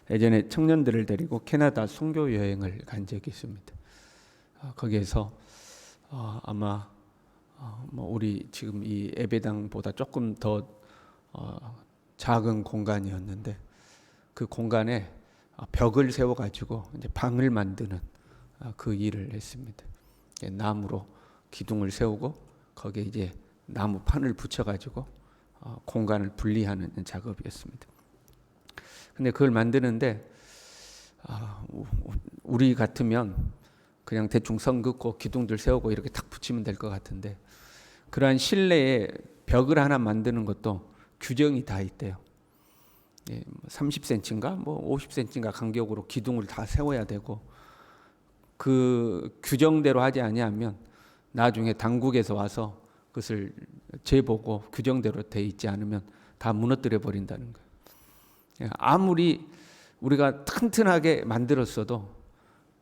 예전에 청년들을 데리고 캐나다 선교 여행을 간 적이 있습니다. 거기에서 아마 뭐 우리 지금 이 예배당보다 조금 더 작은 공간이었는데, 그 공간에 벽을 세워 가지고 이제 방을 만드는 그 일을 했습니다. 나무로 기둥을 세우고 거기에 이제 나무 판을 붙여 가지고 공간을 분리하는 작업이었습니다. 근데 그걸 만드는데 우리 같으면 그냥 대충 선 긋고 기둥들 세우고 이렇게 탁 붙이면 될 것 같은데, 그러한 실내에 벽을 하나 만드는 것도 규정이 다 있대요. 30cm인가 뭐 50cm인가 간격으로 기둥을 다 세워야 되고, 그 규정대로 하지 아니하면 나중에 당국에서 와서 그것을 재보고 규정대로 돼 있지 않으면 다 무너뜨려 버린다는 거예요. 아무리 우리가 튼튼하게 만들었어도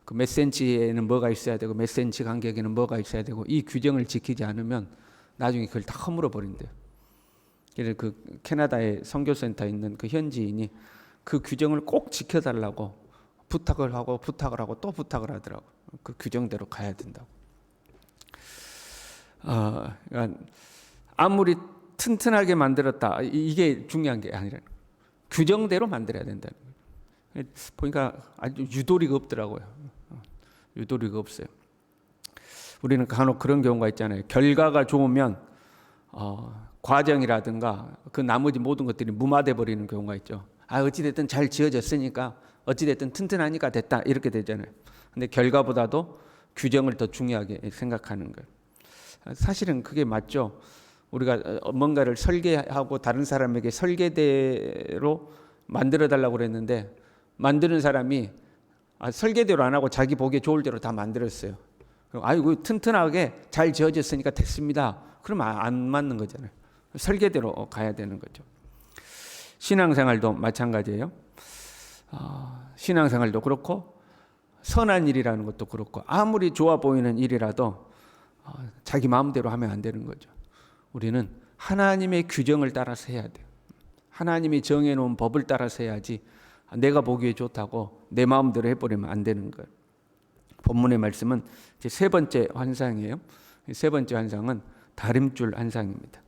그 몇 센치에는 뭐가 있어야 되고 몇 센치 간격에는 뭐가 있어야 되고 이 규정을 지키지 않으면 나중에 그걸 다 허물어 버린대요. 그래서 그 캐나다의 선교센터에 있는 그 현지인이 그 규정을 꼭 지켜달라고 부탁을 하고 또 부탁을 하더라고. 그 규정대로 가야 된다고. 그러니까 아무리 튼튼하게 만들었다, 이게 중요한 게 아니라 규정대로 만들어야 된다는 거예요. 보니까 아주 유도리가 없더라고요. 유도리가 없어요. 우리는 간혹 그런 경우가 있잖아요. 결과가 좋으면 과정이라든가 그 나머지 모든 것들이 무마돼 버리는 경우가 있죠. 어찌됐든 잘 지어졌으니까, 어찌됐든 튼튼하니까 됐다, 이렇게 되잖아요. 근데 결과보다도 규정을 더 중요하게 생각하는 거예요. 사실은 그게 맞죠. 우리가 뭔가를 설계하고 다른 사람에게 설계대로 만들어 달라고 그랬는데, 만드는 사람이 설계대로 안 하고 자기 보기에 좋을 대로 다 만들었어요. 아이고 튼튼하게 잘 지어졌으니까 됐습니다. 그러면 안 맞는 거잖아요. 설계대로 가야 되는 거죠. 신앙생활도 마찬가지예요. 신앙생활도 그렇고 선한 일이라는 것도 그렇고, 아무리 좋아 보이는 일이라도 자기 마음대로 하면 안 되는 거죠. 우리는 하나님의 규정을 따라서 해야 돼요. 하나님이 정해놓은 법을 따라서 해야지 내가 보기에 좋다고 내 마음대로 해버리면 안 되는 거예요. 본문의 말씀은 제 세 번째 환상이에요. 세 번째 환상은 다림줄 환상입니다.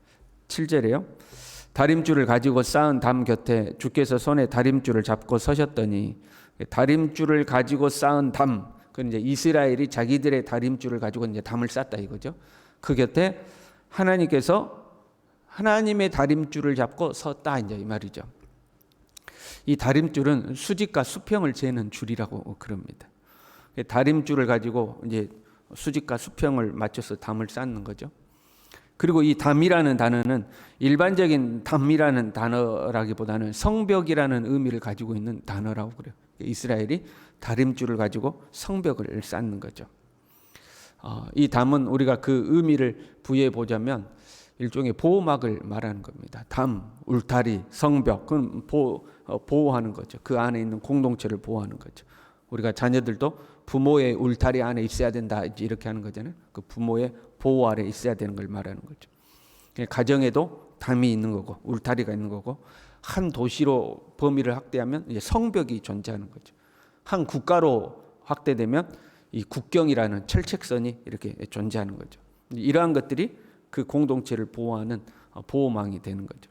7절에요. 다림줄을 가지고 쌓은 담 곁에 주께서 손에 다림줄을 잡고 서셨더니, 다림줄을 가지고 쌓은 담, 그건 이제 이스라엘이 자기들의 다림줄을 가지고 이제 담을 쌓다 이거죠. 그 곁에 하나님께서 하나님의 다림줄을 잡고 섰다, 이제 이 말이죠. 이 다림줄은 수직과 수평을 재는 줄이라고 그럽니다. 다림줄을 가지고 이제 수직과 수평을 맞춰서 담을 쌓는 거죠. 그리고 이 담이라는 단어는 일반적인 담이라는 단어라기보다는 성벽이라는 의미를 가지고 있는 단어라고 그래요. 이스라엘이 다림줄을 가지고 성벽을 쌓는 거죠. 이 담은 우리가 그 의미를 부여해 보자면 일종의 보호막을 말하는 겁니다. 담, 울타리, 성벽, 그건 보호하는 거죠. 그 안에 있는 공동체를 보호하는 거죠. 우리가 자녀들도 부모의 울타리 안에 있어야 된다, 이렇게 하는 거잖아요. 그 부모의 보호 아래 있어야 되는 걸 말하는 거죠. 가정에도 담이 있는 거고 울타리가 있는 거고, 한 도시로 범위를 확대하면 이제 성벽이 존재하는 거죠. 한 국가로 확대되면 이 국경이라는 철책선이 이렇게 존재하는 거죠. 이러한 것들이 그 공동체를 보호하는 보호망이 되는 거죠.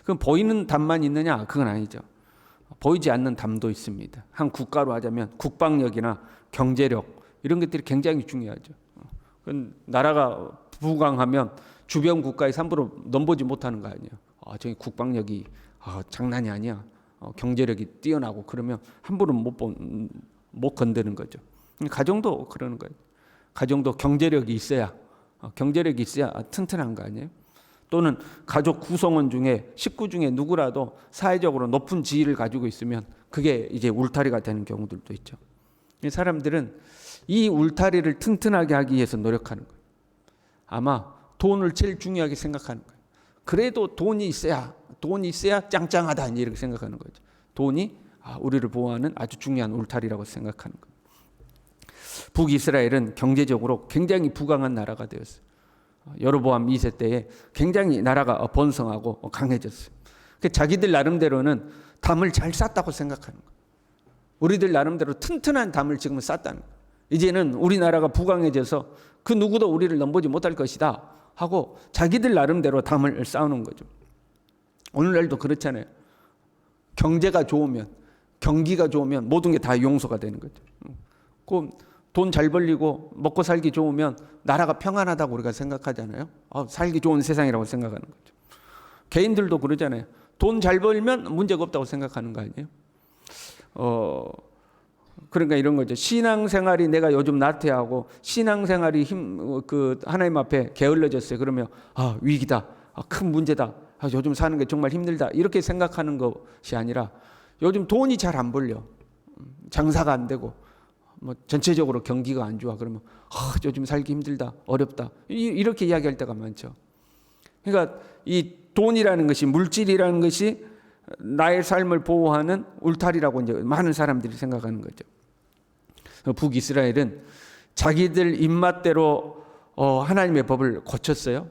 그럼 보이는 담만 있느냐? 그건 아니죠. 보이지 않는 담도 있습니다. 한 국가로 하자면 국방력이나 경제력, 이런 것들이 굉장히 중요하죠. 나라가 부강하면 주변 국가의 함부로 넘보지 못하는 거 아니에요. 저기 국방력이 장난이 아니야. 경제력이 뛰어나고 그러면 함부로 못 건드는 거죠. 가정도 그러는 거예요. 가정도 경제력이 있어야 튼튼한 거 아니에요. 또는 가족 구성원 중에 식구 중에 누구라도 사회적으로 높은 지위를 가지고 있으면 그게 이제 울타리가 되는 경우들도 있죠. 사람들은 이 울타리를 튼튼하게 하기 위해서 노력하는 거예요. 아마 돈을 제일 중요하게 생각하는 거예요. 그래도 돈이 있어야 짱짱하다, 이렇게 생각하는 거죠. 돈이 우리를 보호하는 아주 중요한 울타리라고 생각하는 거예요. 북이스라엘은 경제적으로 굉장히 부강한 나라가 되었어요. 여로보암 2세 때에 굉장히 나라가 번성하고 강해졌어요. 자기들 나름대로는 담을 잘 쌓았다고 생각하는 거예요. 우리들 나름대로 튼튼한 담을 지금 쌓았다는 거예요. 이제는 우리나라가 부강해져서 그 누구도 우리를 넘보지 못할 것이다 하고 자기들 나름대로 담을 쌓아놓은 거죠. 오늘날도 그렇잖아요. 경제가 좋으면, 경기가 좋으면 모든 게 다 용서가 되는 거죠. 돈 잘 벌리고 먹고 살기 좋으면 나라가 평안하다고 우리가 생각하잖아요. 살기 좋은 세상이라고 생각하는 거죠. 개인들도 그러잖아요. 돈 잘 벌면 문제가 없다고 생각하는 거 아니에요? 그러니까 이런 거죠. 신앙생활이 내가 요즘 나태하고 신앙생활이 하나님 앞에 게을러졌어요. 그러면 위기다, 큰 문제다, 요즘 사는 게 정말 힘들다 이렇게 생각하는 것이 아니라 요즘 돈이 잘 안 벌려, 장사가 안 되고 뭐 전체적으로 경기가 안 좋아. 그러면 요즘 살기 힘들다, 어렵다 이렇게 이야기할 때가 많죠. 그러니까 이 돈이라는 것이, 물질이라는 것이 나의 삶을 보호하는 울타리라고 이제 많은 사람들이 생각하는 거죠. 북이스라엘은 자기들 입맛대로 하나님의 법을 고쳤어요.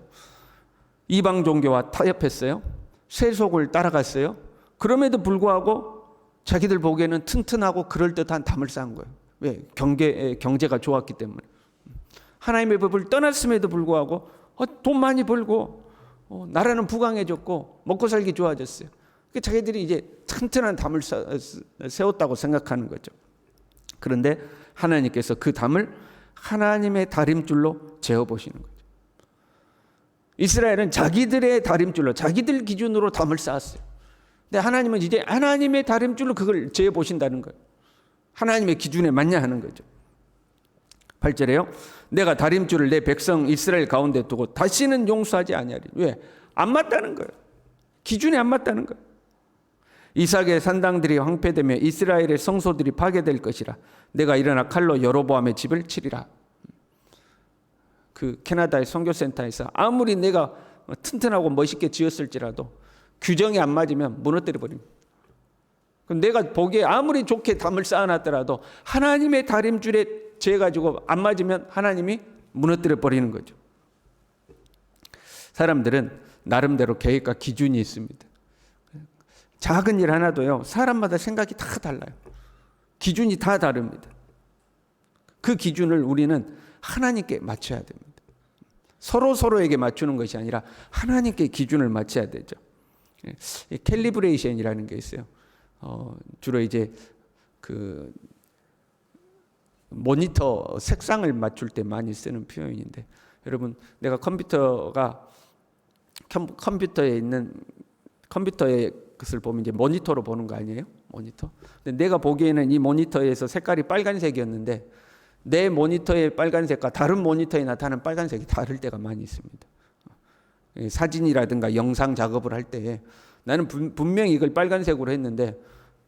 이방 종교와 타협했어요. 세속을 따라갔어요. 그럼에도 불구하고 자기들 보기에는 튼튼하고 그럴듯한 담을 쌓은 거예요. 왜? 경제가 좋았기 때문에. 하나님의 법을 떠났음에도 불구하고 돈 많이 벌고 나라는 부강해졌고 먹고 살기 좋아졌어요. 자기들이 이제 튼튼한 담을 세웠다고 생각하는 거죠. 그런데 하나님께서 그 담을 하나님의 다림줄로 재어보시는 거죠. 이스라엘은 자기들의 다림줄로, 자기들 기준으로 담을 쌓았어요. 근데 하나님은 이제 하나님의 다림줄로 그걸 재어보신다는 거예요. 하나님의 기준에 맞냐 하는 거죠. 8절에요. 내가 다림줄을 내 백성 이스라엘 가운데 두고 다시는 용서하지 아니하리. 왜? 안 맞다는 거예요. 기준에 안 맞다는 거예요. 이삭의 산당들이 황폐되며 이스라엘의 성소들이 파괴될 것이라. 내가 일어나 칼로 여로보암의 집을 치리라. 그 캐나다의 선교센터에서 아무리 내가 튼튼하고 멋있게 지었을지라도 규정이 안 맞으면 무너뜨려 버립니다. 내가 보기에 아무리 좋게 담을 쌓아놨더라도 하나님의 다림줄에 재가지고 안 맞으면 하나님이 무너뜨려 버리는 거죠. 사람들은 나름대로 계획과 기준이 있습니다. 작은 일 하나도요, 사람마다 생각이 다 달라요. 기준이 다 다릅니다. 그 기준을 우리는 하나님께 맞춰야 됩니다. 서로에게 맞추는 것이 아니라 하나님께 기준을 맞춰야 되죠. 캘리브레이션이라는 게 있어요. 주로 이제 그 모니터 색상을 맞출 때 많이 쓰는 표현인데, 여러분 내가 컴퓨터에 있는 컴퓨터의 것을 보면 이제 모니터로 보는 거 아니에요? 모니터. 근데 내가 보기에는 이 모니터에서 색깔이 빨간색이었는데 내 모니터의 빨간색과 다른 모니터에 나타나는 빨간색이 다를 때가 많이 있습니다. 사진이라든가 영상 작업을 할 때 나는 분명히 이걸 빨간색으로 했는데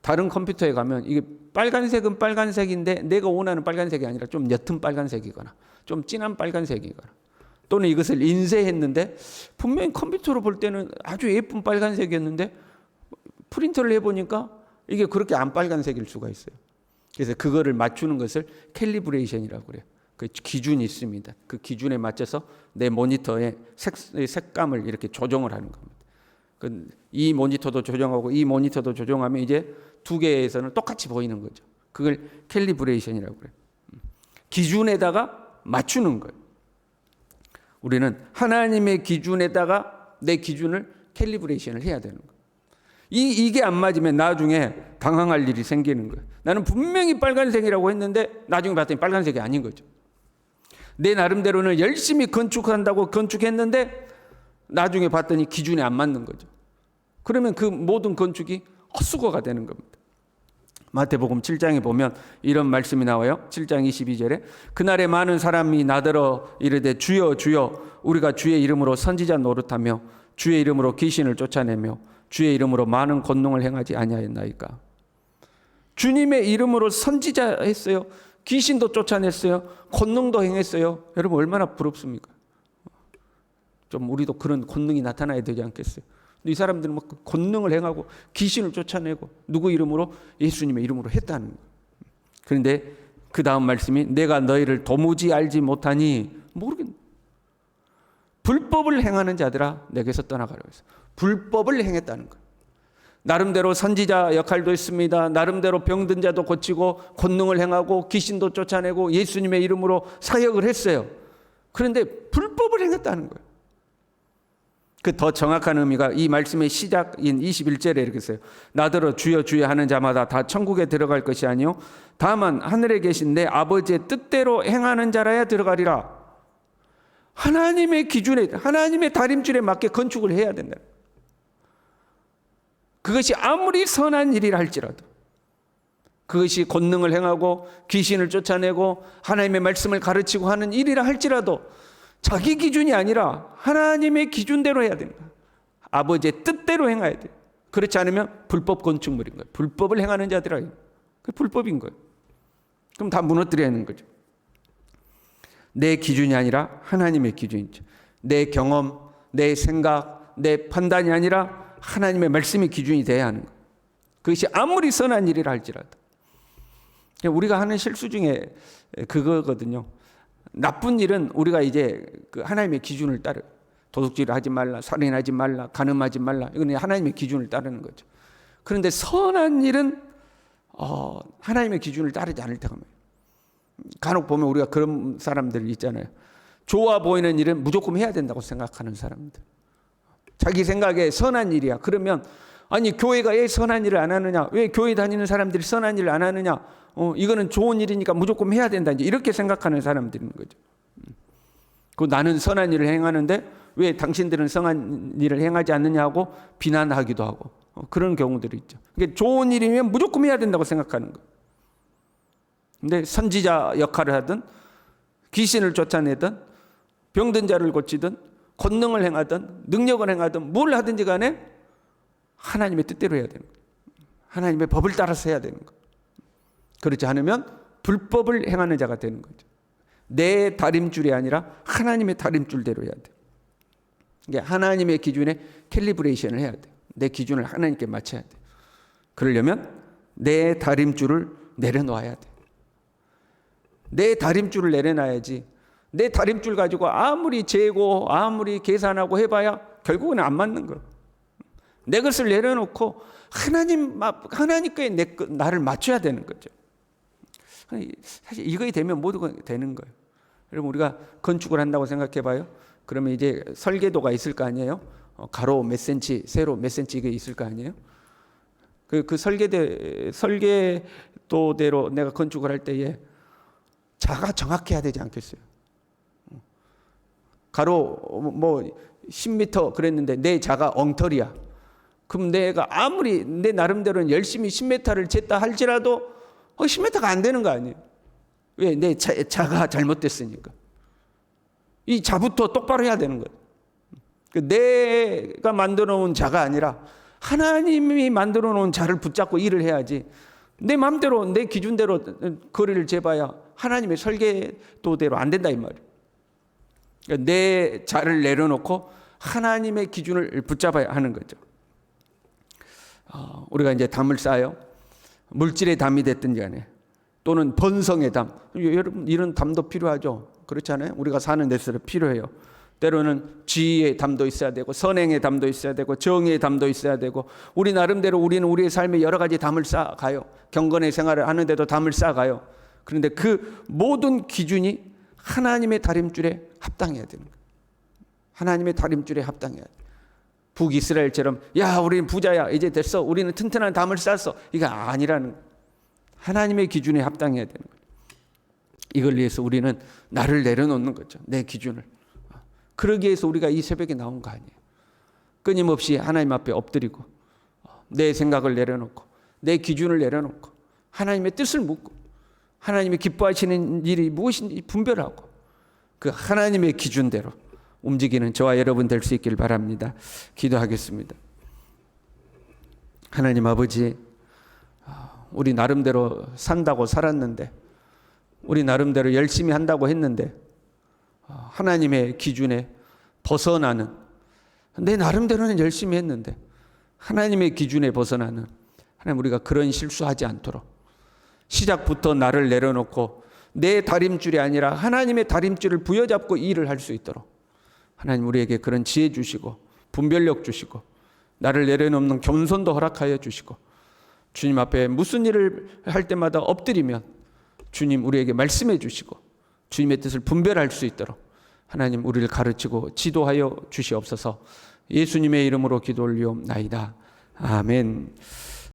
다른 컴퓨터에 가면 이게 빨간색은 빨간색인데 내가 원하는 빨간색이 아니라 좀 옅은 빨간색이거나 좀 진한 빨간색이거나, 또는 이것을 인쇄했는데 분명히 컴퓨터로 볼 때는 아주 예쁜 빨간색이었는데 프린터를 해보니까 이게 그렇게 안 빨간색일 수가 있어요. 그래서 그거를 맞추는 것을 캘리브레이션이라고 그래요. 그 기준이 있습니다. 그 기준에 맞춰서 내 모니터의 색감을 이렇게 조정을 하는 겁니다. 이 모니터도 조정하고 이 모니터도 조정하면 이제 두 개에서는 똑같이 보이는 거죠. 그걸 캘리브레이션이라고 그래요. 기준에다가 맞추는 거예요. 우리는 하나님의 기준에다가 내 기준을 캘리브레이션을 해야 되는 거예요. 이게 안 맞으면 나중에 당황할 일이 생기는 거예요. 나는 분명히 빨간색이라고 했는데 나중에 봤더니 빨간색이 아닌 거죠. 내 나름대로는 열심히 건축한다고 건축했는데 나중에 봤더니 기준에 안 맞는 거죠. 그러면 그 모든 건축이 헛수고가 되는 겁니다. 마태복음 7장에 보면 이런 말씀이 나와요. 7장 22절에 그날에 많은 사람이 나더러 이르되 주여 주여 우리가 주의 이름으로 선지자 노릇하며 주의 이름으로 귀신을 쫓아내며 주의 이름으로 많은 권능을 행하지 아니하였나이까. 주님의 이름으로 선지자 했어요. 귀신도 쫓아냈어요. 권능도 행했어요. 여러분 얼마나 부럽습니까? 좀 우리도 그런 권능이 나타나야 되지 않겠어요? 이 사람들은 막 권능을 행하고 귀신을 쫓아내고 누구 이름으로? 예수님의 이름으로 했다는 거예요. 그런데 그 다음 말씀이 내가 너희를 도무지 알지 못하니 모르겠네. 불법을 행하는 자들아 내게서 떠나가라고 했어요. 불법을 행했다는 거예요. 나름대로 선지자 역할도 했습니다. 나름대로 병든 자도 고치고 권능을 행하고 귀신도 쫓아내고 예수님의 이름으로 사역을 했어요. 그런데 불법을 행했다는 거예요. 그 더 정확한 의미가 이 말씀의 시작인 21절에 이렇게 써요. 나더러 주여 주여 하는 자마다 다 천국에 들어갈 것이 아니요 다만 하늘에 계신 내 아버지의 뜻대로 행하는 자라야 들어가리라. 하나님의 기준에, 하나님의 다림줄에 맞게 건축을 해야 된다. 그것이 아무리 선한 일이라 할지라도, 그것이 권능을 행하고 귀신을 쫓아내고 하나님의 말씀을 가르치고 하는 일이라 할지라도 자기 기준이 아니라 하나님의 기준대로 해야 됩니다. 아버지의 뜻대로 행해야 돼요. 그렇지 않으면 불법 건축물인 거예요. 불법을 행하는 자들아, 그 불법인 거예요. 그럼 다 무너뜨려야 하는 거죠. 내 기준이 아니라 하나님의 기준이죠. 내 경험, 내 생각, 내 판단이 아니라 하나님의 말씀의 기준이 돼야 하는 거예요. 그것이 아무리 선한 일이라 할지라도. 우리가 하는 실수 중에 그거거든요. 나쁜 일은 우리가 이제 그 하나님의 기준을 따르, 도둑질을 하지 말라, 살인하지 말라, 간음하지 말라, 이건 하나님의 기준을 따르는 거죠. 그런데 선한 일은 하나님의 기준을 따르지 않을 때가 많아요. 간혹 보면 우리가 그런 사람들 있잖아요. 좋아 보이는 일은 무조건 해야 된다고 생각하는 사람들. 자기 생각에 선한 일이야. 그러면 아니 교회가 왜 선한 일을 안 하느냐? 왜 교회 다니는 사람들이 선한 일을 안 하느냐? 이거는 좋은 일이니까 무조건 해야 된다. 이렇게 생각하는 사람들인 거죠. 그 나는 선한 일을 행하는데 왜 당신들은 선한 일을 행하지 않느냐고 비난하기도 하고 그런 경우들이 있죠. 그러니까 좋은 일이면 무조건 해야 된다고 생각하는 거예요. 근데 선지자 역할을 하든 귀신을 쫓아내든 병든 자를 고치든 권능을 행하든 능력을 행하든 뭘 하든지 간에 하나님의 뜻대로 해야 되는 거예요. 하나님의 법을 따라서 해야 되는 거예요. 그렇지 않으면 불법을 행하는 자가 되는 거죠. 내 다림줄이 아니라 하나님의 다림줄대로 해야 돼요. 그러니까 하나님의 기준에 캘리브레이션을 해야 돼요. 내 기준을 하나님께 맞춰야 돼요. 그러려면 내 다림줄을 내려놓아야 돼요. 내 다림줄을 내려놔야지. 내 다림줄 가지고 아무리 재고 아무리 계산하고 해봐야 결국은 안 맞는 거예요. 내 것을 내려놓고 하나님께 나를 맞춰야 되는 거죠. 사실 이거에 되면 모두가 되는 거예요. 여러분 우리가 건축을 한다고 생각해봐요. 그러면 이제 설계도가 있을 거 아니에요. 가로 몇 센치, 세로 몇 센치 이게 있을 거 아니에요. 그 설계도대로 내가 건축을 할 때에 자가 정확해야 되지 않겠어요? 가로 뭐 10m 그랬는데 내 자가 엉터리야. 그럼 내가 아무리 내 나름대로는 열심히 10m를 쟀다 할지라도 10m가 안 되는 거 아니에요? 왜? 내 자가 잘못됐으니까. 이 자부터 똑바로 해야 되는 거예요. 내가 만들어 놓은 자가 아니라 하나님이 만들어 놓은 자를 붙잡고 일을 해야지. 내 마음대로 내 기준대로 거리를 재봐야 하나님의 설계도대로 안 된다 이 말이에요. 내 자를 내려놓고 하나님의 기준을 붙잡아야 하는 거죠. 우리가 이제 담을 쌓아요. 물질의 담이 됐든 간에 또는 번성의 담. 여러분 이런 담도 필요하죠. 그렇지 않아요? 우리가 사는 데서 필요해요. 때로는 지혜의 담도 있어야 되고 선행의 담도 있어야 되고 정의의 담도 있어야 되고 우리 나름대로 우리는 우리의 삶에 여러 가지 담을 쌓아가요. 경건의 생활을 하는데도 담을 쌓아가요. 그런데 그 모든 기준이 하나님의 다림줄에 합당해야 되는 거예요. 하나님의 다림줄에 합당해야 돼요. 북이스라엘처럼 야 우리는 부자야 이제 됐어 우리는 튼튼한 담을 쌓았어 이거 아니라는 거예요. 하나님의 기준에 합당해야 되는 거예요. 이걸 위해서 우리는 나를 내려놓는 거죠. 내 기준을. 그러기 위해서 우리가 이 새벽에 나온 거 아니에요. 끊임없이 하나님 앞에 엎드리고 내 생각을 내려놓고 내 기준을 내려놓고 하나님의 뜻을 묻고 하나님이 기뻐하시는 일이 무엇인지 분별하고 그 하나님의 기준대로 움직이는 저와 여러분 될 수 있길 바랍니다. 기도하겠습니다. 하나님 아버지, 우리 나름대로 산다고 살았는데 우리 나름대로 열심히 한다고 했는데 하나님의 기준에 벗어나는 내 나름대로는 열심히 했는데 하나님의 기준에 벗어나는 하나님 우리가 그런 실수하지 않도록 시작부터 나를 내려놓고 내 다림줄이 아니라 하나님의 다림줄을 부여잡고 일을 할 수 있도록 하나님 우리에게 그런 지혜 주시고 분별력 주시고 나를 내려놓는 겸손도 허락하여 주시고, 주님 앞에 무슨 일을 할 때마다 엎드리면 주님 우리에게 말씀해 주시고 주님의 뜻을 분별할 수 있도록 하나님 우리를 가르치고 지도하여 주시옵소서. 예수님의 이름으로 기도 올리옵나이다. 아멘.